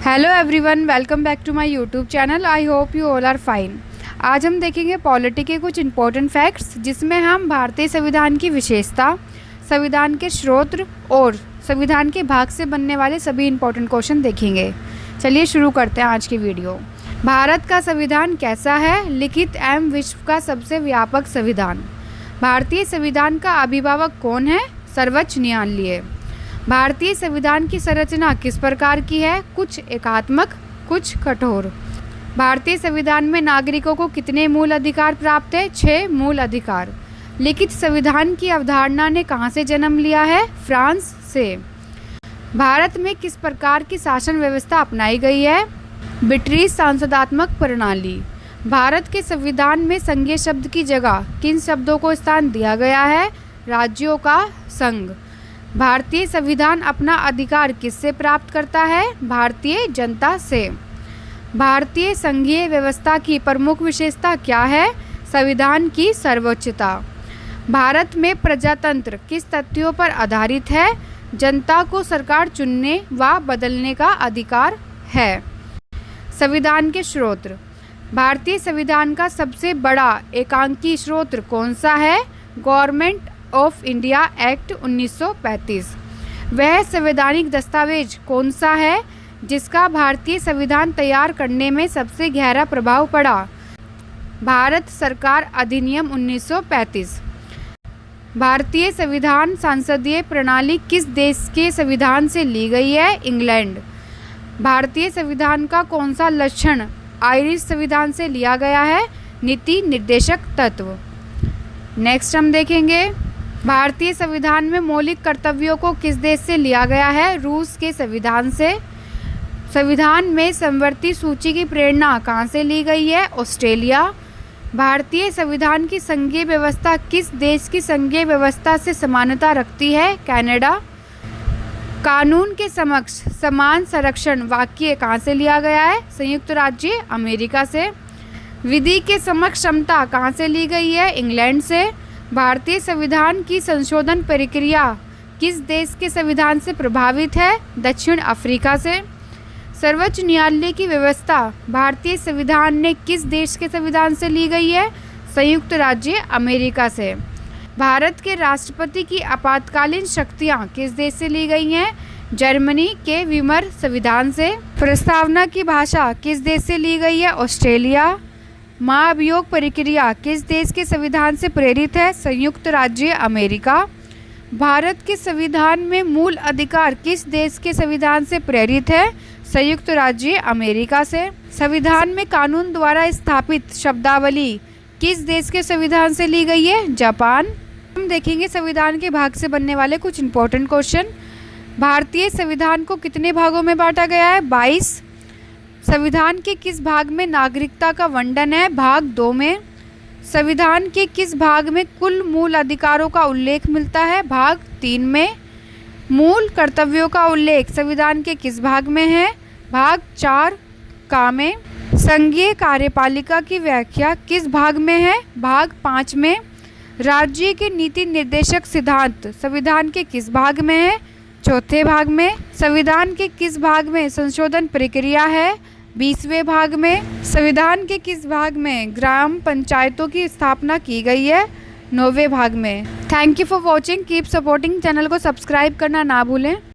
Hello everyone, welcome back to my YouTube channel. I hope you all are fine. आज हम देखेंगे polity के कुछ इंपॉर्टेंट फैक्ट्स, जिसमें हम भारतीय संविधान की विशेषता, संविधान के स्रोत और संविधान के भाग से बनने वाले सभी इंपॉर्टेंट क्वेश्चन देखेंगे। चलिए शुरू करते हैं आज की वीडियो। भारत का संविधान कैसा है? लिखित एवं विश्व का सबसे व्यापक संविधान। भारतीय संविधान का अभिभावक कौन है? सर्वोच्च न्यायालय। भारतीय संविधान की संरचना किस प्रकार की है? कुछ एकात्मक, कुछ कठोर। भारतीय संविधान में नागरिकों को कितने मूल अधिकार प्राप्त है? 6 मूल अधिकार। लिखित संविधान की अवधारणा ने कहाँ से जन्म लिया है? फ्रांस से। भारत में किस प्रकार की शासन व्यवस्था अपनाई गई है? ब्रिटिश सांसदात्मक प्रणाली। भारत के संविधान में संघीय शब्द की जगह किन शब्दों को स्थान दिया गया है? राज्यों का संघ। भारतीय संविधान अपना अधिकार किससे प्राप्त करता है? भारतीय जनता से। भारतीय संघीय व्यवस्था की प्रमुख विशेषता क्या है? संविधान की सर्वोच्चता। भारत में प्रजातंत्र किस तथ्यों पर आधारित है? जनता को सरकार चुनने व बदलने का अधिकार है। संविधान के स्रोत। भारतीय संविधान का सबसे बड़ा एकांकी स्रोत कौन सा है? Government of India act 1935। वह संवैधानिक दस्तावेज कौन सा है जिसका भारतीय संविधान तैयार करने में सबसे गहरा प्रभाव पड़ा? भारत सरकार अधिनियम 1935। भारतीय संविधान संसदीय प्रणाली किस देश के संविधान से ली गई है? इंग्लैंड। भारतीय संविधान का कौन सा लक्षण आयरिश संविधान से लिया गया है? नीति निर्देशक तत्व। नेक्स्ट हम देखेंगे, भारतीय संविधान में मौलिक कर्तव्यों को किस देश से लिया गया है? रूस के संविधान से। संविधान में समवर्ती सूची की प्रेरणा कहाँ से ली गई है? ऑस्ट्रेलिया। भारतीय संविधान की संघीय व्यवस्था किस देश की संघीय व्यवस्था से समानता रखती है? कनाडा। कानून के समक्ष समान संरक्षण वाक्य कहाँ से लिया गया है? संयुक्त राज्य अमेरिका से। विधि के समक्ष समता कहाँ से ली गई है? इंग्लैंड से। भारतीय संविधान की संशोधन प्रक्रिया किस देश के संविधान से प्रभावित है? दक्षिण अफ्रीका से। सर्वोच्च न्यायालय की व्यवस्था भारतीय संविधान ने किस देश के संविधान से ली गई है? संयुक्त राज्य अमेरिका से। भारत के राष्ट्रपति की आपातकालीन शक्तियाँ किस देश से ली गई हैं? जर्मनी के वीमर संविधान से। प्रस्तावना की भाषा किस देश से ली गई है? ऑस्ट्रेलिया। महाभियोग प्रक्रिया किस देश के संविधान से प्रेरित है? संयुक्त राज्य अमेरिका। भारत के संविधान में मूल अधिकार किस देश के संविधान से प्रेरित है? संयुक्त राज्य अमेरिका से। संविधान में कानून द्वारा स्थापित शब्दावली किस देश के संविधान से ली गई है? जापान। हम देखेंगे संविधान के भाग से बनने वाले कुछ इंपॉर्टेंट क्वेश्चन। भारतीय संविधान को कितने भागों में बांटा गया है? 22। संविधान के किस भाग में नागरिकता का वर्णन है? भाग 2 में। संविधान के किस भाग में कुल मूल अधिकारों का उल्लेख मिलता है? भाग 3 में। मूल कर्तव्यों का उल्लेख संविधान के किस भाग में है? भाग 4 का में। संघीय कार्यपालिका की व्याख्या किस भाग में है? भाग 5 में। राज्य के नीति निर्देशक सिद्धांत संविधान के किस भाग में है? चौथे भाग में। संविधान के किस भाग में संशोधन प्रक्रिया है? 20वें भाग में। संविधान के किस भाग में ग्राम पंचायतों की स्थापना की गई है? 9वें भाग में। Thank you for watching. Keep supporting. Channel को सब्सक्राइब करना ना भूलें।